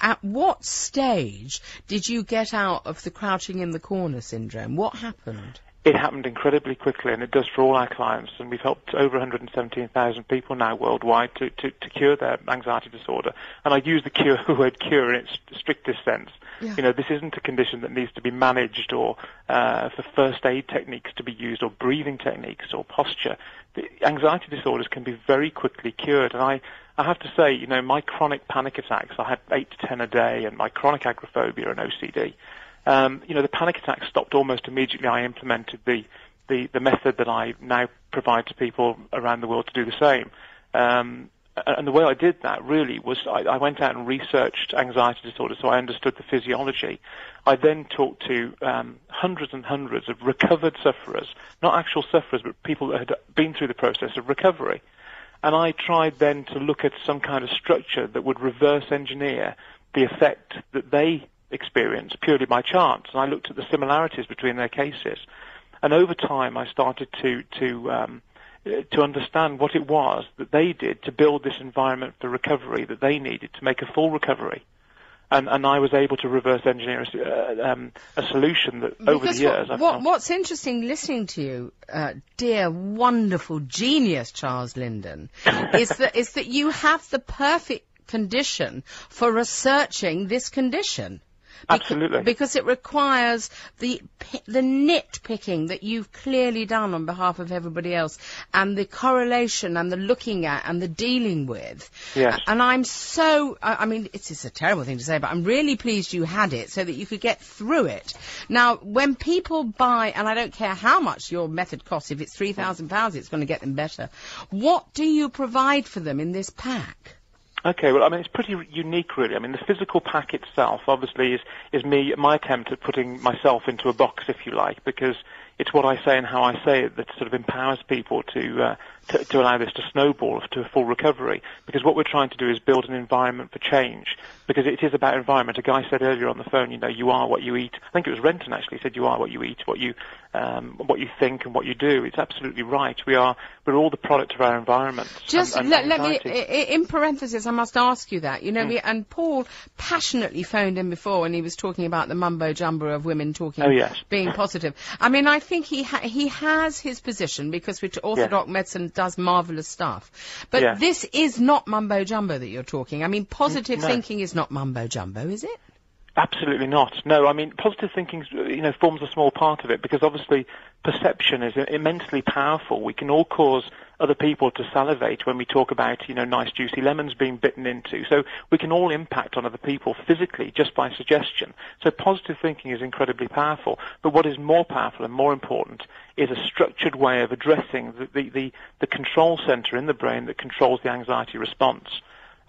At what stage did you get out of the crouching in the corner syndrome? What happened? It happened incredibly quickly, and it does for all our clients. And we've helped over 117,000 people now worldwide to cure their anxiety disorder. And I use the word cure in its strictest sense. Yeah. You know, this isn't a condition that needs to be managed or for first aid techniques to be used or breathing techniques or posture. The anxiety disorders can be very quickly cured. And I have to say, you know, my chronic panic attacks, I had 8 to 10 a day, and my chronic agoraphobia and OCD, you know, the panic attacks stopped almost immediately. I implemented the method that I now provide to people around the world to do the same. And the way I did that really was I went out and researched anxiety disorders, so I understood the physiology. I then talked to hundreds and hundreds of recovered sufferers, not actual sufferers, but people that had been through the process of recovery. And I tried then to look at some kind of structure that would reverse engineer the effect that they experienced purely by chance. And I looked at the similarities between their cases. And over time, I started to understand what it was that they did to build this environment for recovery that they needed to make a full recovery. And I was able to reverse engineer a solution that over the years I've found. What's interesting listening to you, dear, wonderful, genius Charles Linden, is that you have the perfect condition for researching this condition. Absolutely. Because it requires the nitpicking that you've clearly done on behalf of everybody else, and the correlation and the looking at and the dealing with. Yes. And I'm so, I mean, it's a terrible thing to say, but I'm really pleased you had it so that you could get through it. Now, when people buy, and I don't care how much your method costs, if it's £3,000, it's going to get them better. What do you provide for them in this pack? Okay, well, I mean, it's pretty unique, really. I mean, the physical pack itself, obviously, is my attempt at putting myself into a box, if you like, because it's what I say and how I say it that sort of empowers people to allow this to snowball to a full recovery. Because what we're trying to do is build an environment for change, because it is about environment. A guy said earlier on the phone, you know, you are what you eat. I think it was Renton actually said you are what you eat, what you think and what you do. It's absolutely right. We're all the product of our environment. Just let me, in parentheses, I must ask you that. You know, and Paul passionately phoned in before when he was talking about the mumbo jumbo of women talking, being positive. I mean, I think he has his position, because with orthodox medicine does marvellous stuff. But this is not mumbo jumbo that you're talking. I mean, positive thinking is not mumbo jumbo, is it? Absolutely not. No, I mean, positive thinking, you know, forms a small part of it, because obviously perception is immensely powerful. We can all cause other people to salivate when we talk about, you know, nice juicy lemons being bitten into. So we can all impact on other people physically just by suggestion. So positive thinking is incredibly powerful. But what is more powerful and more important is a structured way of addressing the control center in the brain that controls the anxiety response.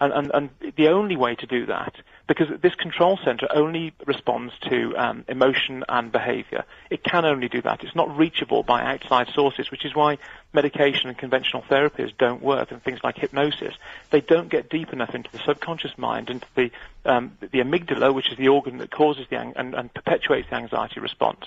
And the only way to do that, because this control center only responds to emotion and behavior. It can only do that. It's not reachable by outside sources, which is why medication and conventional therapies don't work, and things like hypnosis. They don't get deep enough into the subconscious mind, into the amygdala, which is the organ that causes and perpetuates the anxiety response.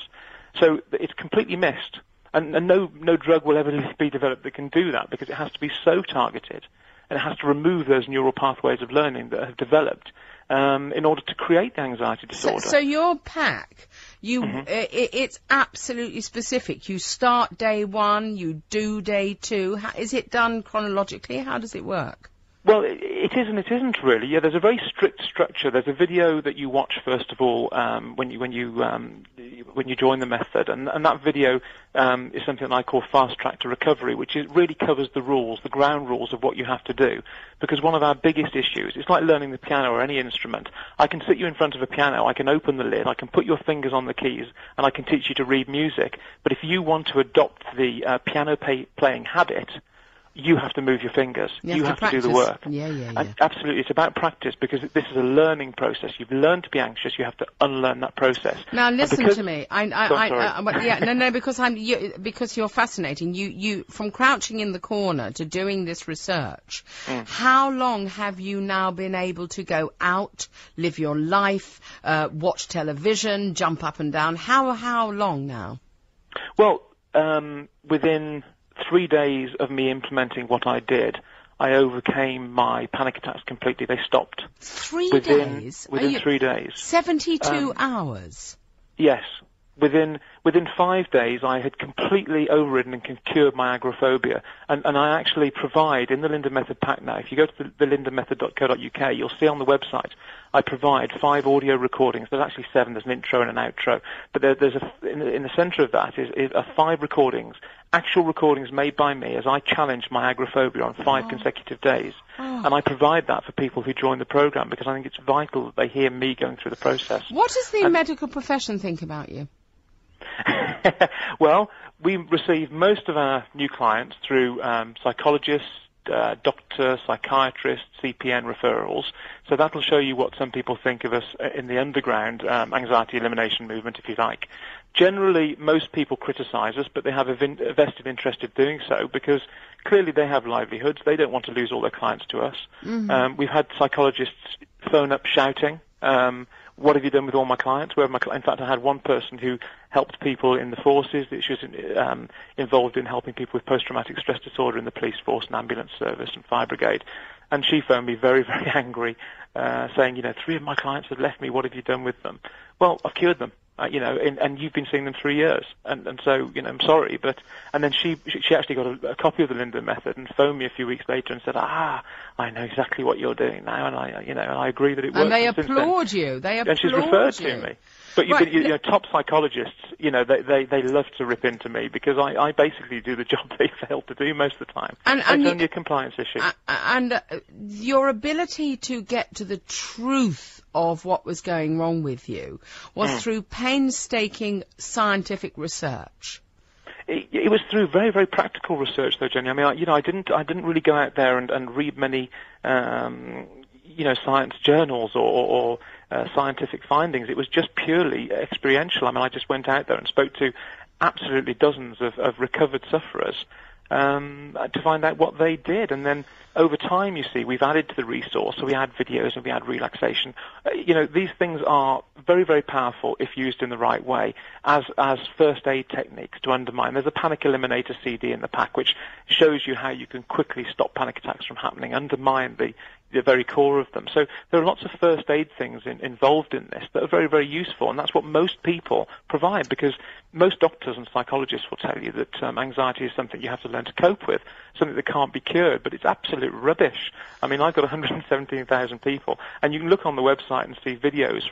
So it's completely missed. And no drug will ever be developed that can do that, because it has to be so targeted. And it has to remove those neural pathways of learning that have developed in order to create the anxiety disorder. So your pack, it's absolutely specific. You start day 1, you do day 2. Is it done chronologically? How does it work? Well, it is and it isn't really. Yeah, there's a very strict structure. There's a video that you watch first of all when you join the method, and that video is something that I call Fast Track to Recovery, which really covers the rules, the ground rules of what you have to do. Because one of our biggest issues, it's like learning the piano or any instrument. I can sit you in front of a piano, I can open the lid, I can put your fingers on the keys, and I can teach you to read music. But if you want to adopt the piano playing habit, you have to move your fingers. You have to do the work. Yeah. Absolutely. It's about practice, because this is a learning process. You've learned to be anxious. You have to unlearn that process. Now listen to me. Because you're fascinating. You from crouching in the corner to doing this research. How long have you now been able to go out, live your life, watch television, jump up and down? How long now? Well, within 3 days of me implementing what I did, I overcame my panic attacks completely. They stopped. 3 days? Within 3 days. 72 hours? Yes. Within 5 days, I had completely overridden and cured my agoraphobia. And I actually provide, in the Linden Method pack now, if you go to the lindenmethod.co.uk, you'll see on the website, I provide 5 audio recordings. There's actually 7. There's an intro and an outro. But there's in the center of that is 5 recordings, actual recordings made by me as I challenge my agoraphobia on 5 consecutive days. And I provide that for people who join the program because I think it's vital that they hear me going through the process. What does the medical profession think about you? Well, we receive most of our new clients through psychologists, doctors, psychiatrists, CPN referrals. So that'll show you what some people think of us in the underground anxiety elimination movement, if you like. Generally, most people criticize us, but they have a vested interest in doing so because clearly they have livelihoods. They don't want to lose all their clients to us. Mm-hmm. We've had psychologists phone up shouting, what have you done with all my clients? In fact, I had one person who helped people in the forces. She was involved in helping people with post-traumatic stress disorder in the police force and ambulance service and fire brigade. And she phoned me very, very angry, saying, 3 of my clients have left me. What have you done with them? Well, I've cured them. And you've been seeing them 3 years, and so I'm sorry, and then she actually got a copy of the Linden Method and phoned me a few weeks later and said, I know exactly what you're doing now, and I agree that it works. And they applaud you. They applaud you. And she's referred to me. But top psychologists, they love to rip into me because I basically do the job they fail to do most of the time. And it's only a compliance issue. And your ability to get to the truth of what was going wrong with you was through painstaking scientific research. It was through very, very practical research, though, Jenny. I mean, I didn't really go out there and read many, science journals or scientific findings. It was just purely experiential. I mean, I just went out there and spoke to absolutely dozens of recovered sufferers to find out what they did. And then over time, you see, we've added to the resource. So we add videos and we add relaxation. These things are very, very powerful if used in the right way as first aid techniques to undermine. There's a Panic Eliminator CD in the pack which shows you how you can quickly stop panic attacks from happening, undermine the very core of them. So there are lots of first aid things involved in this that are very, very useful, and that's what most people provide, because most doctors and psychologists will tell you that anxiety is something you have to learn to cope with, something that can't be cured, but it's absolute rubbish. I mean, I've got 117,000 people, and you can look on the website and see videos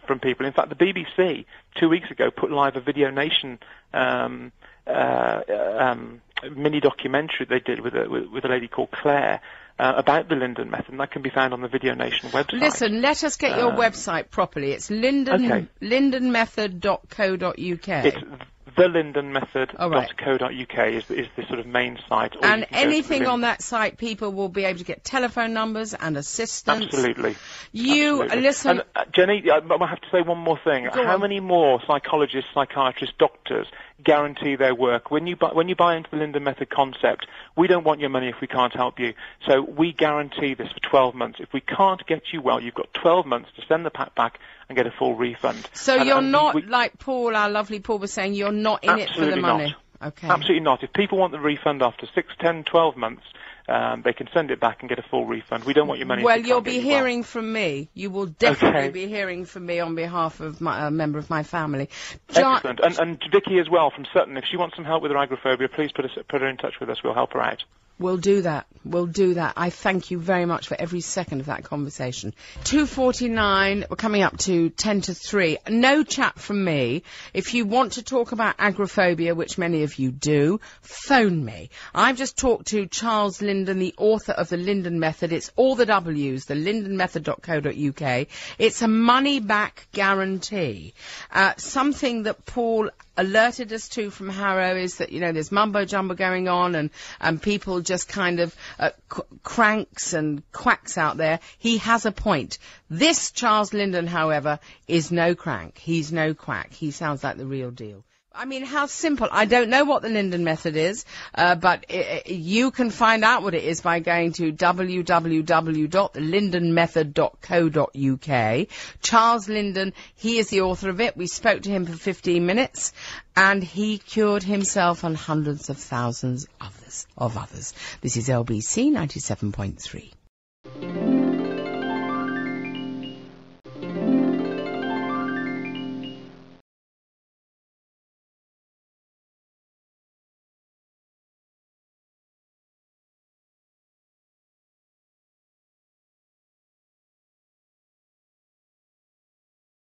from people. In fact, the BBC 2 weeks ago put live a Video Nation mini documentary they did with a lady called Claire about the Linden Method, and that can be found on the Video Nation website. Listen, let us get your website properly. It's lindenmethod.co.uk. It's thelindenmethod.co.uk is the sort of main site. And anything on that site, people will be able to get telephone numbers and assistance. Absolutely. Listen... And, Jenny, I have to say one more thing. How many more psychologists, psychiatrists, doctors guarantee their work? When you buy into the Linden Method concept, we don't want your money if we can't help you. So we guarantee this for 12 months. If we can't get you well, you've got 12 months to send the pack back and get a full refund. So you're not, like Paul, our lovely Paul was saying, you're not in it for the money? Not. Okay. Absolutely not. If people want the refund after 6, 10, 12 months, they can send it back and get a full refund. We don't want your money. Well, you'll be hearing from me. You will definitely be hearing from me on behalf of a member of my family. Excellent. And Vicky as well from Sutton. If she wants some help with her agoraphobia, please put her in touch with us. We'll help her out. We'll do that. We'll do that. I thank you very much for every second of that conversation. 2:49, we're coming up to 10 to 3. No chat from me. If you want to talk about agoraphobia, which many of you do, phone me. I've just talked to Charles Linden, the author of the Linden Method. It's all the W's, the lindenmethod.co.uk. It's a money-back guarantee. Something that Paul alerted us to from Harrow is that, there's mumbo-jumbo going on and people just kind of cranks and quacks out there. He has a point. This Charles Linden, however, is no crank. He's no quack. He sounds like the real deal. I mean, how simple. I don't know what the Linden method is, but you can find out what it is by going to www.lindenmethod.co.uk. Charles Linden, he is the author of it. We spoke to him for 15 minutes, and he cured himself and hundreds of thousands of others. This is LBC 97.3.